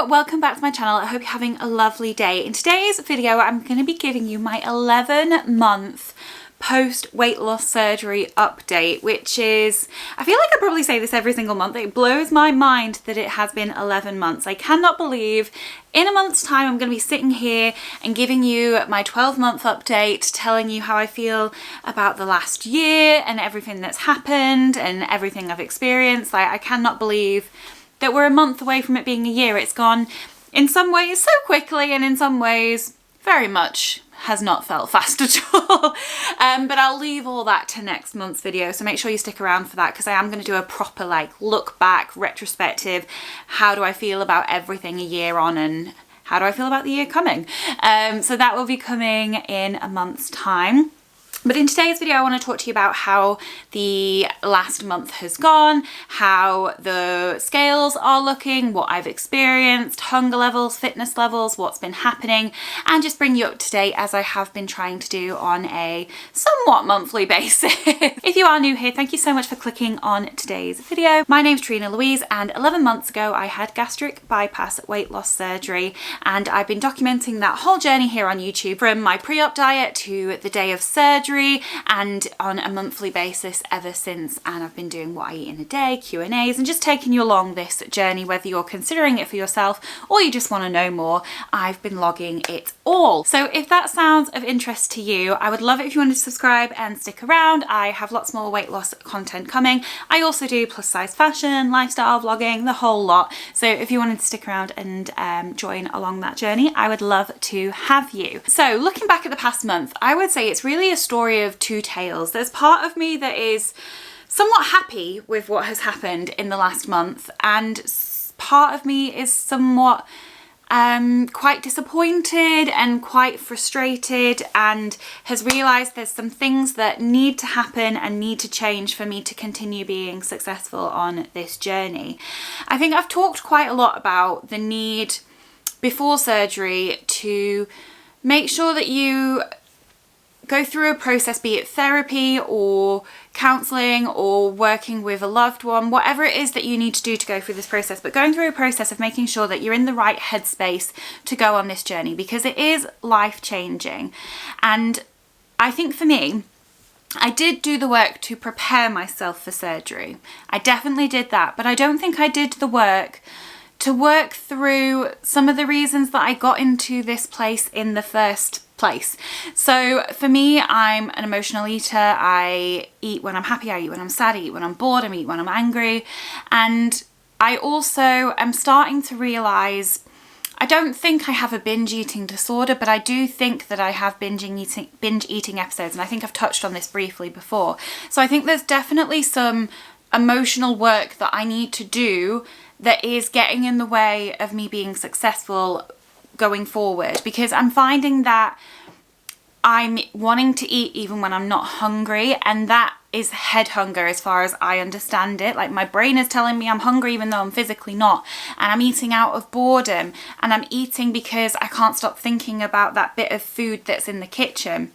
welcome back to my channel. I hope you're having a lovely day. In today's video, I'm going to be giving you my 11-month post weight loss surgery update, which is, I feel like I probably say this every single month. It blows my mind that it has been 11 months. I cannot believe in a month's time I'm going to be sitting here and giving you my 12-month update, telling you how I feel about the last year and everything that's happened and everything I've experienced. Like, I cannot believe that we're a month away from it being a year. It's gone in some ways so quickly, and in some ways very much has not felt fast at all. But I'll leave all that to next month's video, so make sure you stick around for that, because I am going to do a proper look back retrospective. How do I feel about everything a year on, and how do I feel about the year coming? So that will be coming in a month's time. But in today's video, I want to talk to you about how the last month has gone, how the scales are looking, what I've experienced, hunger levels, fitness levels, what's been happening, and just bring you up to date as I have been trying to do on a somewhat monthly basis. If you are new here, thank you so much for clicking on today's video. My name's Trina-Louise, and 11 months ago I had gastric bypass weight loss surgery, and I've been documenting that whole journey here on YouTube, from my pre-op diet to the day of surgery, and on a monthly basis ever since. And I've been doing what I eat in a day, Q&As, and just taking you along this journey, whether you're considering it for yourself or you just want to know more. I've been logging it all. So if that sounds of interest to you, I would love it if you wanted to subscribe and stick around. I have lots more weight loss content coming. I also do plus size fashion, lifestyle vlogging, the whole lot. So if you wanted to stick around and join along that journey, I would love to have you. So looking back at the past month, I would say it's really a story of two tales. There's part of me that is somewhat happy with what has happened in the last month, and part of me is somewhat quite disappointed and quite frustrated, and has realised there's some things that need to happen and need to change for me to continue being successful on this journey. I think I've talked quite a lot about the need before surgery to make sure that you go through a process, be it therapy or counselling or working with a loved one, whatever it is that you need to do to go through this process, but going through a process of making sure that you're in the right headspace to go on this journey, because it is life-changing. And I think for me, I did do the work to prepare myself for surgery. I definitely did that, but I don't think I did the work to work through some of the reasons that I got into this place in the first place. So for me, I'm an emotional eater. I eat when I'm happy, I eat when I'm sad, I eat when I'm bored, I eat when I'm angry. And I also am starting to realise, I don't think I have a binge eating disorder, but I do think that I have binge eating episodes, and I think I've touched on this briefly before. So I think there's definitely some emotional work that I need to do that is getting in the way of me being successful going forward, because I'm finding that I'm wanting to eat even when I'm not hungry, and that is head hunger as far as I understand it. Like, my brain is telling me I'm hungry even though I'm physically not, and I'm eating out of boredom, and I'm eating because I can't stop thinking about that bit of food that's in the kitchen.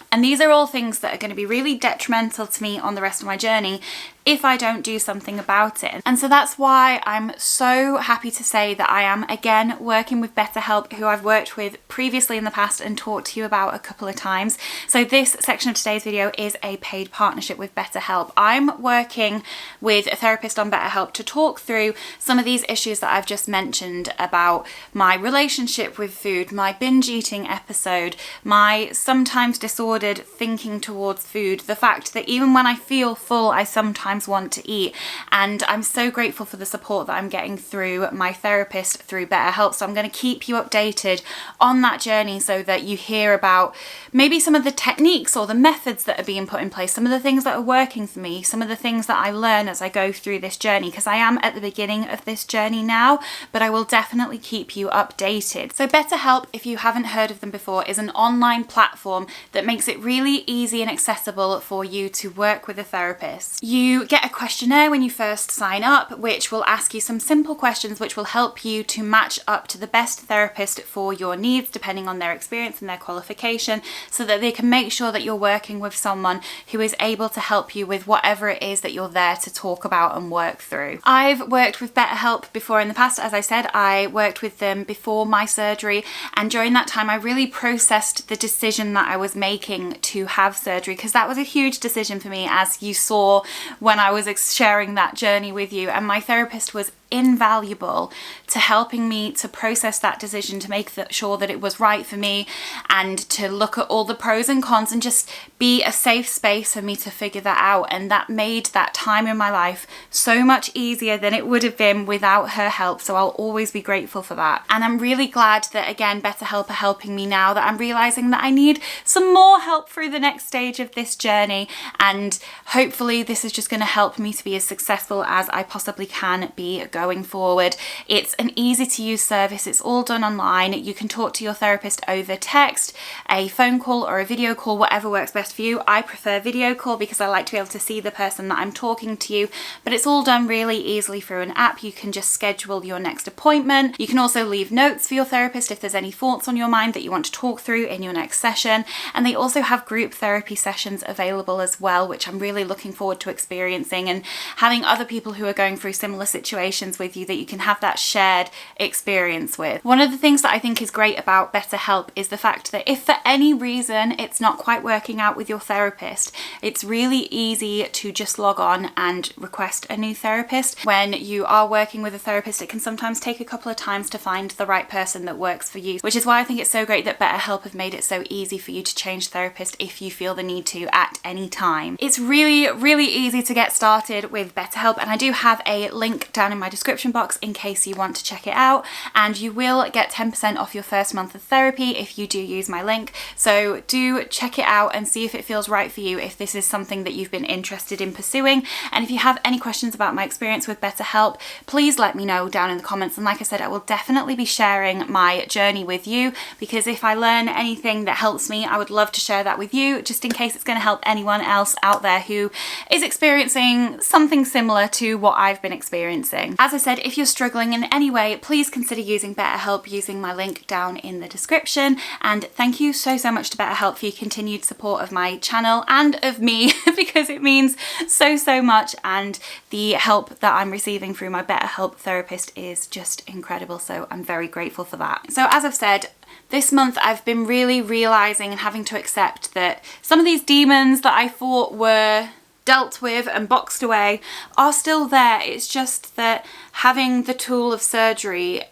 And these are all things that are going to be really detrimental to me on the rest of my journey if I don't do something about it. And so that's why I'm so happy to say that I am again working with BetterHelp, who I've worked with previously in the past and talked to you about a couple of times. So this section of today's video is a paid partnership with BetterHelp. I'm working with a therapist on BetterHelp to talk through some of these issues that I've just mentioned about my relationship with food, my binge eating episode, my sometimes disordered thinking towards food, the fact that even when I feel full, I sometimes want to eat. And I'm so grateful for the support that I'm getting through my therapist through BetterHelp. So I'm going to keep you updated on that journey, so that you hear about maybe some of the techniques or the methods that are being put in place, some of the things that are working for me, some of the things that I learn as I go through this journey, because I am at the beginning of this journey now, but I will definitely keep you updated. So BetterHelp, if you haven't heard of them before, is an online platform that makes it really easy and accessible for you to work with a therapist. You You get a questionnaire when you first sign up, which will ask you some simple questions which will help you to match up to the best therapist for your needs, depending on their experience and their qualification, so that they can make sure that you're working with someone who is able to help you with whatever it is that you're there to talk about and work through. I've worked with BetterHelp before in the past. As I said, I worked with them before my surgery, and during that time I really processed the decision that I was making to have surgery, because that was a huge decision for me, as you saw when I was sharing that journey with you, and my therapist was invaluable to helping me to process that decision, to make sure that it was right for me, and to look at all the pros and cons and just be a safe space for me to figure that out. And that made that time in my life so much easier than it would have been without her help, so I'll always be grateful for that. And I'm really glad that, again, BetterHelp are helping me now, that I'm realizing that I need some more help through the next stage of this journey, and hopefully this is just going to help me to be as successful as I possibly can be going forward. It's an easy to use service. It's all done online. You can talk to your therapist over text, a phone call or a video call, whatever works best for you. I prefer video call because I like to be able to see the person that I'm talking to you, but it's all done really easily through an app. You can just schedule your next appointment. You can also leave notes for your therapist if there's any thoughts on your mind that you want to talk through in your next session. And they also have group therapy sessions available as well, which I'm really looking forward to experiencing, and having other people who are going through similar situations with you that you can have that shared experience with. One of the things that I think is great about BetterHelp is the fact that if for any reason it's not quite working out with your therapist, it's really easy to just log on and request a new therapist. When you are working with a therapist, it can sometimes take a couple of times to find the right person that works for you, which is why I think it's so great that BetterHelp have made it so easy for you to change therapist if you feel the need to at any time. It's really, really easy to get started with BetterHelp, and I do have a link down in my description box in case you want to check it out, and you will get 10% off your first month of therapy if you do use my link. So do check it out and see if it feels right for you, if this is something that you've been interested in pursuing. And if you have any questions about my experience with BetterHelp, please let me know down in the comments. And like I said, I will definitely be sharing my journey with you, because if I learn anything that helps me, I would love to share that with you, just in case it's going to help anyone else out there who is experiencing something similar to what I've been experiencing. As I said, if you're struggling in any way, please consider using BetterHelp using my link down in the description. And thank you so much to BetterHelp for your continued support of my channel and of me, because it means so much, and the help that I'm receiving through my BetterHelp therapist is just incredible, so I'm very grateful for that. So as I've said, this month I've been really realising and having to accept that some of these demons that I thought were dealt with and boxed away are still there. It's just that having the tool of surgery,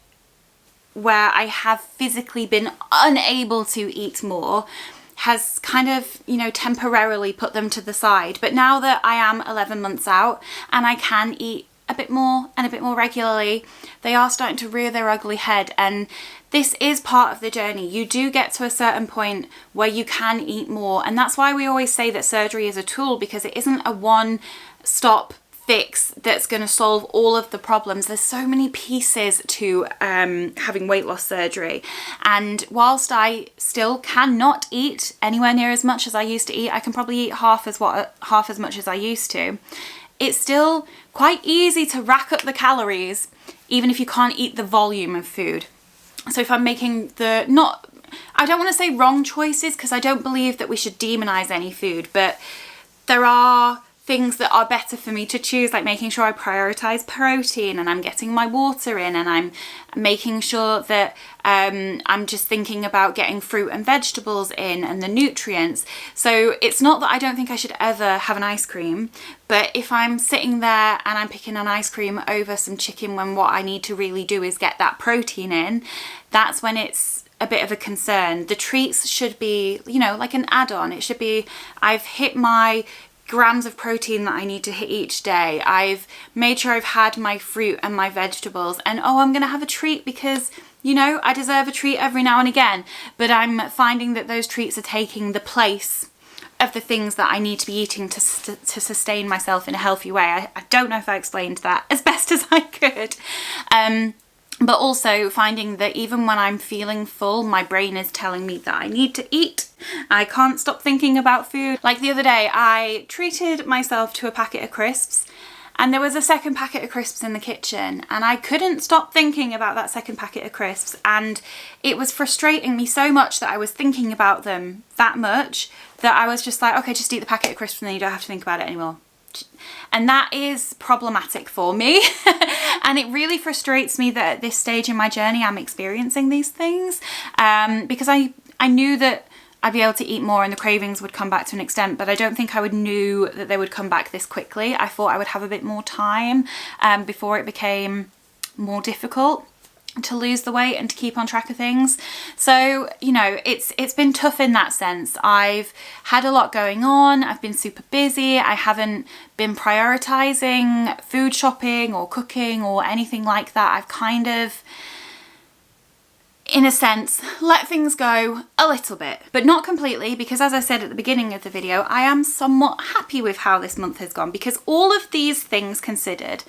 where I have physically been unable to eat more, has kind of, you know, temporarily put them to the side. But now that I am 11 months out and I can eat a bit more and a bit more regularly, they are starting to rear their ugly head. And this is part of the journey. You do get to a certain point where you can eat more, and that's why we always say that surgery is a tool, because it isn't a one-stop fix that's going to solve all of the problems. There's so many pieces to having weight loss surgery, and whilst I still cannot eat anywhere near as much as I used to eat, I can probably eat half as much as I used to. It's still quite easy to rack up the calories even if you can't eat the volume of food. So if I'm making I don't want to say wrong choices, because I don't believe that we should demonize any food, but there are things that are better for me to choose, like making sure I prioritize protein, and I'm getting my water in, and I'm making sure that I'm just thinking about getting fruit and vegetables in and the nutrients. So it's not that I don't think I should ever have an ice cream, but if I'm sitting there and I'm picking an ice cream over some chicken when what I need to really do is get that protein in, that's when it's a bit of a concern. The treats should be, you know, like an add-on. It should be, I've hit my grams of protein that I need to hit each day. I've made sure I've had my fruit and my vegetables, and I'm gonna have a treat because, you know, I deserve a treat every now and again. But I'm finding that those treats are taking the place of the things that I need to be eating to sustain myself in a healthy way. I don't know if I explained that as best as I could. But also finding that even when I'm feeling full, my brain is telling me that I need to eat. I can't stop thinking about food. Like the other day, I treated myself to a packet of crisps, and there was a second packet of crisps in the kitchen, and I couldn't stop thinking about that second packet of crisps, and it was frustrating me so much that I was thinking about them that much that I was just like, okay, just eat the packet of crisps and then you don't have to think about it anymore. And that is problematic for me. And it really frustrates me that at this stage in my journey I'm experiencing these things, because I knew that I'd be able to eat more and the cravings would come back to an extent, but I don't think I knew that they would come back this quickly. I thought I would have a bit more time before it became more difficult to lose the weight and to keep on track of things. So, you know, it's been tough in that sense. I've had a lot going on. I've been super busy. I haven't been prioritizing food shopping or cooking or anything like that. I've kind of, in a sense, let things go a little bit, but not completely, because as I said at the beginning of the video, I am somewhat happy with how this month has gone, because all of these things considered,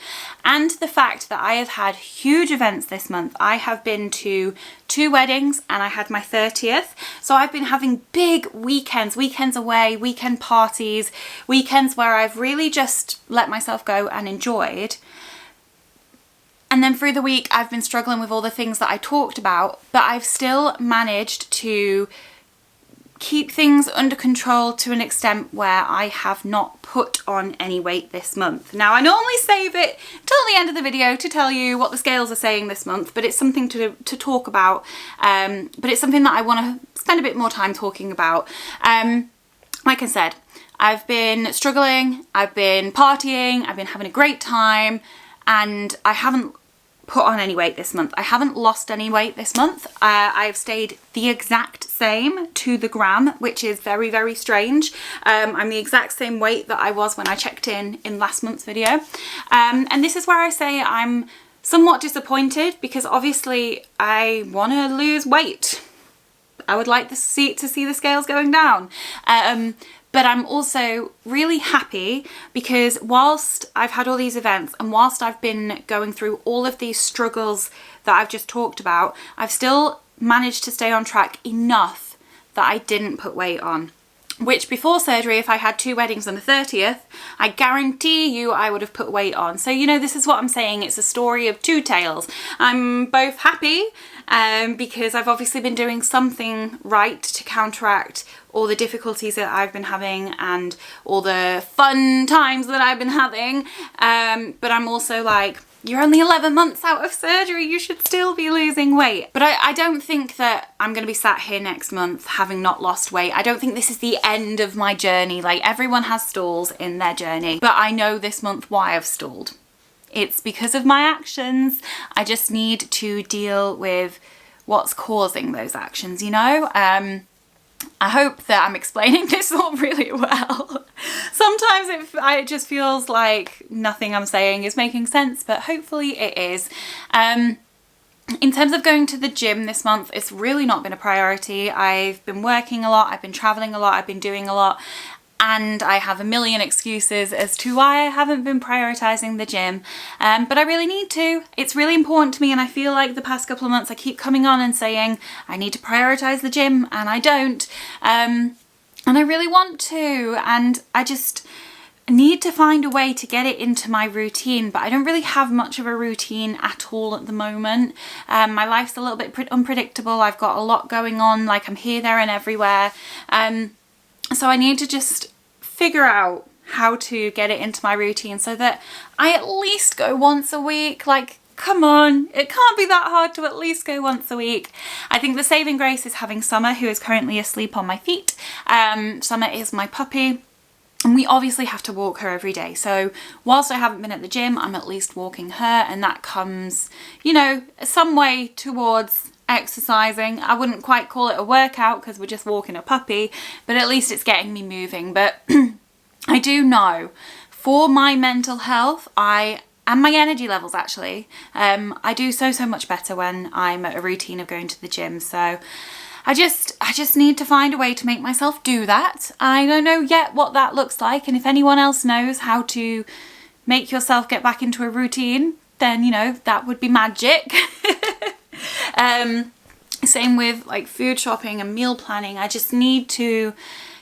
and the fact that I have had huge events this month. I have been to 2 weddings and I had my 30th. So I've been having big weekends away, weekend parties, weekends where I've really just let myself go and enjoyed. And then through the week, I've been struggling with all the things that I talked about, but I've still managed to keep things under control to an extent where I have not put on any weight this month. Now, I normally save it till the end of the video to tell you what the scales are saying this month, but it's something to talk about. But it's something that I want to spend a bit more time talking about. Like I said, I've been struggling, I've been partying, I've been having a great time, and I haven't put on any weight this month. I haven't lost any weight this month. I've stayed the exact same to the gram, which is very, very strange. I'm the exact same weight that I was when I checked in last month's video. And this is where I say I'm somewhat disappointed, because obviously I want to lose weight. I would like to see the scales going down. But I'm also really happy because whilst I've had all these events and whilst I've been going through all of these struggles that I've just talked about, I've still managed to stay on track enough that I didn't put weight on. Which before surgery, if I had 2 weddings and a 30th, I guarantee you I would have put weight on. So, you know, this is what I'm saying. It's a story of 2 tales. I'm both happy because I've obviously been doing something right to counteract all the difficulties that I've been having and all the fun times that I've been having. But I'm also like, you're only 11 months out of surgery, you should still be losing weight. But I don't think that I'm going to be sat here next month having not lost weight. I don't think this is the end of my journey. Like, everyone has stalls in their journey. But I know this month why I've stalled. It's because of my actions. I just need to deal with what's causing those actions, you know? I hope that I'm explaining this all really well. Sometimes it just feels like nothing I'm saying is making sense, but hopefully it is. In terms of going to the gym this month, it's really not been a priority. I've been working a lot, I've been traveling a lot, I've been doing a lot, and I have a million excuses as to why I haven't been prioritizing the gym. But I really need to. It's really important to me, and I feel like the past couple of months I keep coming on and saying I need to prioritize the gym, and I don't. And I really want to, and I just need to find a way to get it into my routine, but I don't really have much of a routine at all at the moment. My life's a little bit unpredictable. I've got a lot going on, like I'm here, there and everywhere. So I need to just figure out how to get it into my routine so that I at least go once a week. Like, come on, it can't be that hard to at least go once a week. I think the saving grace is having Summer, who is currently asleep on my feet. Summer is my puppy, and we obviously have to walk her every day. So whilst I haven't been at the gym, I'm at least walking her, and that comes, you know, some way towards exercising. I wouldn't quite call it a workout because we're just walking a puppy, but at least it's getting me moving. But I do know for my mental health, and my energy levels actually, I do so much better when I'm at a routine of going to the gym. So I just need to find a way to make myself do that. I don't know yet what that looks like, and if anyone else knows how to make yourself get back into a routine, then, you know, that would be magic. Same with like food shopping and meal planning. I just need to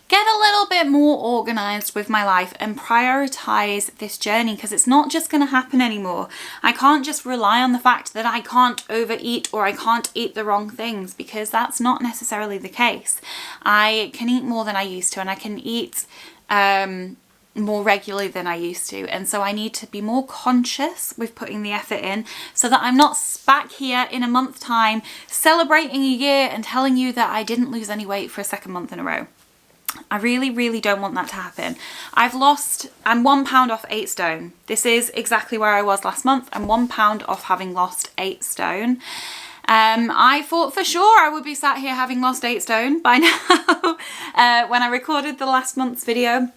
get a little bit more organized with my life and prioritize this journey, because it's not just going to happen anymore. I can't just rely on the fact that I can't overeat or I can't eat the wrong things, because that's not necessarily the case. I can eat more than I used to, and I can eat more regularly than I used to, and so I need to be more conscious with putting the effort in, so that I'm not back here in a month's time celebrating a year and telling you that I didn't lose any weight for a second month in a row. I really don't want that to happen. I'm 1 pound off 8 stone. This is exactly where I was last month. I'm 1 pound off having lost 8 stone. I thought for sure I would be sat here having lost 8 stone by now when I recorded the last month's video.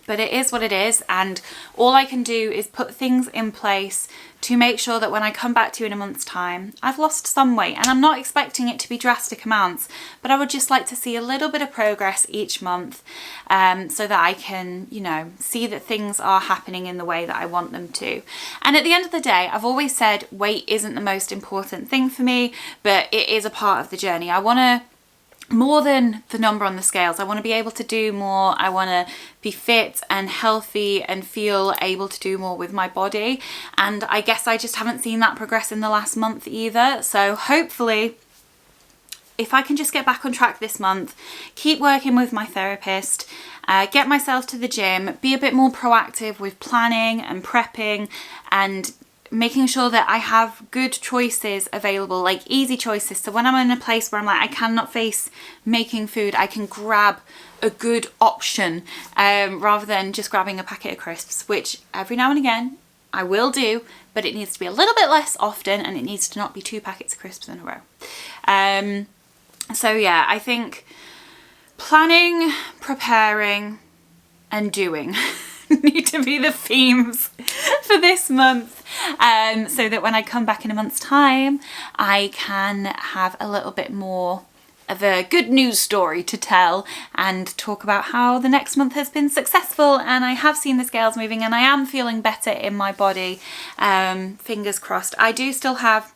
But it is what it is, and all I can do is put things in place to make sure that when I come back to you in a month's time, I've lost some weight. And I'm not expecting it to be drastic amounts, but I would just like to see a little bit of progress each month, so that I can, you know, see that things are happening in the way that I want them to. And at the end of the day, I've always said weight isn't the most important thing for me, but it is a part of the journey. I want to, more than the number on the scales, I want to be able to do more. I want to be fit and healthy and feel able to do more with my body. And I guess I just haven't seen that progress in the last month either. So hopefully, if I can just get back on track this month, keep working with my therapist, get myself to the gym, be a bit more proactive with planning and prepping, and making sure that I have good choices available, like easy choices. So when I'm in a place where I'm like, I cannot face making food, I can grab a good option, rather than just grabbing a packet of crisps, which every now and again I will do, but it needs to be a little bit less often, and it needs to not be 2 packets of crisps in a row. So yeah, I think planning, preparing, and doing need to be the themes for this month, so that when I come back in a month's time, I can have a little bit more of a good news story to tell and talk about how the next month has been successful, and I have seen the scales moving and I am feeling better in my body. Fingers crossed. I do still have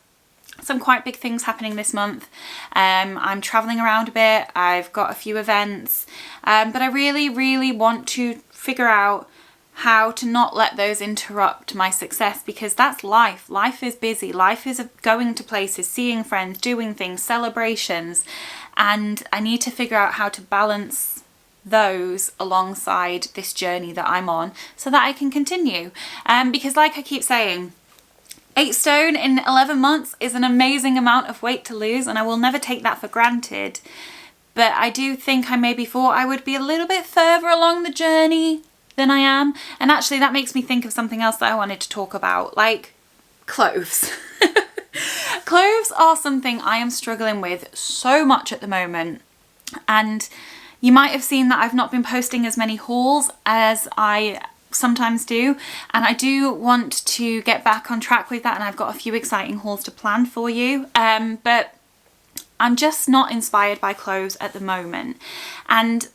some quite big things happening this month. I'm traveling around a bit. I've got a few events, but I really want to figure out how to not let those interrupt my success, because that's life. Life is busy. Life is going to places, seeing friends, doing things, celebrations, and I need to figure out how to balance those alongside this journey that I'm on so that I can continue. Because like I keep saying, 8 stone in 11 months is an amazing amount of weight to lose, and I will never take that for granted. But I do think I maybe thought I would be a little bit further along the journey than I am. And actually that makes me think of something else that I wanted to talk about, like clothes. Clothes are something I am struggling with so much at the moment, and you might have seen that I've not been posting as many hauls as I sometimes do, and I do want to get back on track with that, and I've got a few exciting hauls to plan for you, but I'm just not inspired by clothes at the moment, and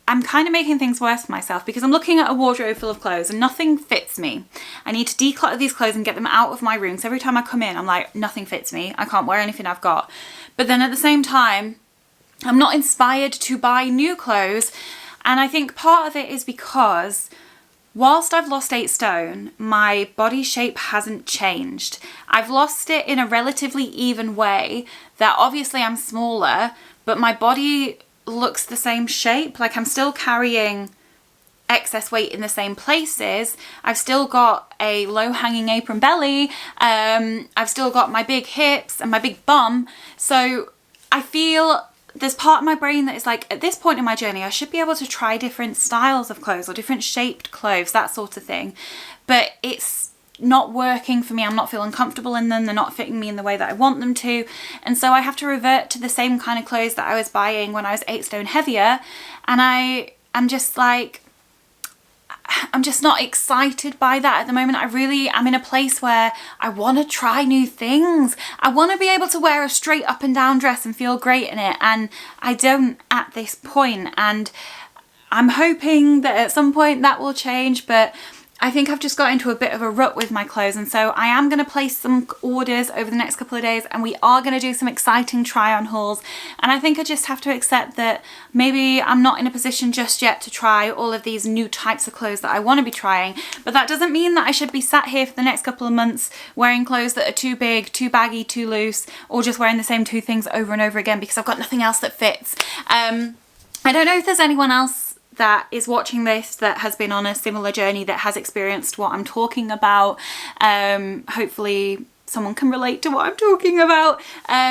I'm kind of making things worse for myself because I'm looking at a wardrobe full of clothes and nothing fits me. I need to declutter these clothes and get them out of my room. So every time I come in, I'm like, nothing fits me. I can't wear anything I've got. But then at the same time, I'm not inspired to buy new clothes. And I think part of it is because whilst I've lost 8 stone, my body shape hasn't changed. I've lost it in a relatively even way that obviously I'm smaller, but my body looks the same shape. Like I'm still carrying excess weight in the same places. I've still got a low hanging apron belly. I've still got my big hips and my big bum. So I feel there's part of my brain that is like, at this point in my journey, I should be able to try different styles of clothes or different shaped clothes, that sort of thing. But it's not working for me. I'm not feeling comfortable in them. They're not fitting me in the way that I want them to. And so I have to revert to the same kind of clothes that I was buying when I was 8 stone heavier. And I'm just like, I'm just not excited by that at the moment. I'm in a place where I want to try new things. I want to be able to wear a straight up and down dress and feel great in it. And I don't at this point. And I'm hoping that at some point that will change, but I think I've just got into a bit of a rut with my clothes, and so I am going to place some orders over the next couple of days, and we are going to do some exciting try-on hauls. And I think I just have to accept that maybe I'm not in a position just yet to try all of these new types of clothes that I want to be trying, but that doesn't mean that I should be sat here for the next couple of months wearing clothes that are too big, too baggy, too loose, or just wearing the same two things over and over again because I've got nothing else that fits. I don't know if there's anyone else that is watching this that has been on a similar journey, that has experienced what I'm talking about. Hopefully someone can relate to what I'm talking about,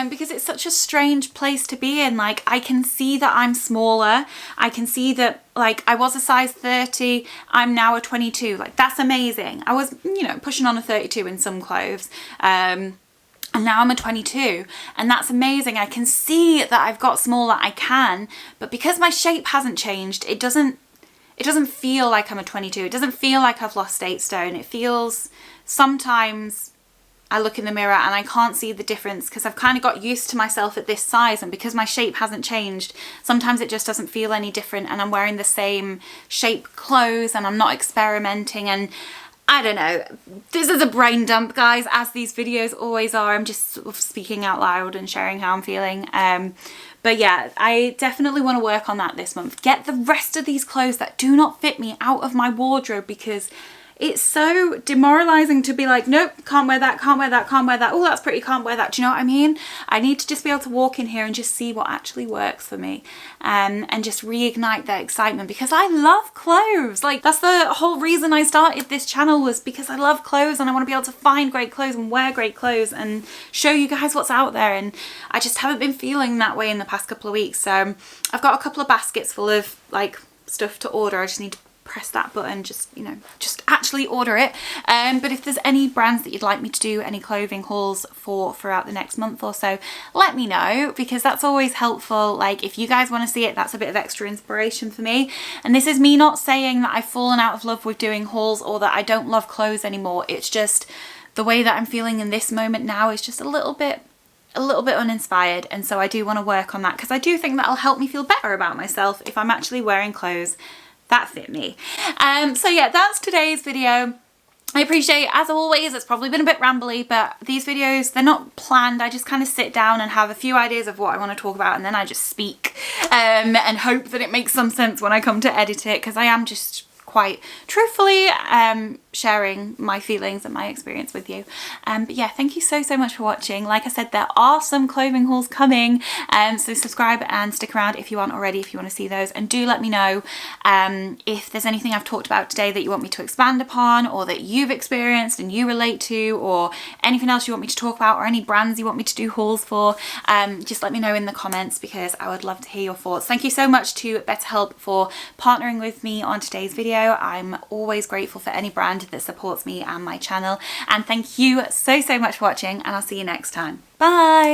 because it's such a strange place to be in. Like, I can see that I'm smaller. I can see that, like, I was a size 30, I'm now a 22. Like, that's amazing. I was, you know, pushing on a 32 in some clothes. And now I'm a 22, and that's amazing. I can see that I've got smaller, I can, but because my shape hasn't changed, it doesn't feel like I'm a 22. It doesn't feel like I've lost 8 stone. It feels, sometimes I look in the mirror and I can't see the difference because I've kind of got used to myself at this size, and because my shape hasn't changed, sometimes it just doesn't feel any different, and I'm wearing the same shape clothes and I'm not experimenting. And I don't know, this is a brain dump, guys, as these videos always are. I'm just sort of speaking out loud and sharing how I'm feeling. But yeah, I definitely want to work on that this month. Get the rest of these clothes that do not fit me out of my wardrobe, because it's so demoralizing to be like, nope, can't wear that, can't wear that, can't wear that. Oh, that's pretty, can't wear that. Do you know what I mean? I need to just be able to walk in here and just see what actually works for me, and just reignite that excitement, because I love clothes. Like, that's the whole reason I started this channel, was because I love clothes and I want to be able to find great clothes and wear great clothes and show you guys what's out there. And I just haven't been feeling that way in the past couple of weeks. So I've got a couple of baskets full of like stuff to order. I just need to press that button, just, you know, just actually order it. But if there's any brands that you'd like me to do any clothing hauls for throughout the next month or so, let me know, because that's always helpful. Like, if you guys want to see it, that's a bit of extra inspiration for me. And this is me not saying that I've fallen out of love with doing hauls or that I don't love clothes anymore. It's just the way that I'm feeling in this moment now is just a little bit uninspired, and so I do want to work on that, because I do think that'll help me feel better about myself if I'm actually wearing clothes that fit me. So yeah, that's today's video. I appreciate, as always, it's probably been a bit rambly, but these videos, they're not planned. I just kind of sit down and have a few ideas of what I want to talk about, and then I just speak, and hope that it makes some sense when I come to edit it, because I am just quite truthfully sharing my feelings and my experience with you. But yeah, thank you so much for watching. Like I said, there are some clothing hauls coming, so subscribe and stick around if you aren't already, if you want to see those. And do let me know if there's anything I've talked about today that you want me to expand upon, or that you've experienced and you relate to, or anything else you want me to talk about, or any brands you want me to do hauls for. Just let me know in the comments, because I would love to hear your thoughts. Thank you so much to BetterHelp for partnering with me on today's video. I'm always grateful for any brand that supports me and my channel. And thank you so much for watching, and I'll see you next time. Bye!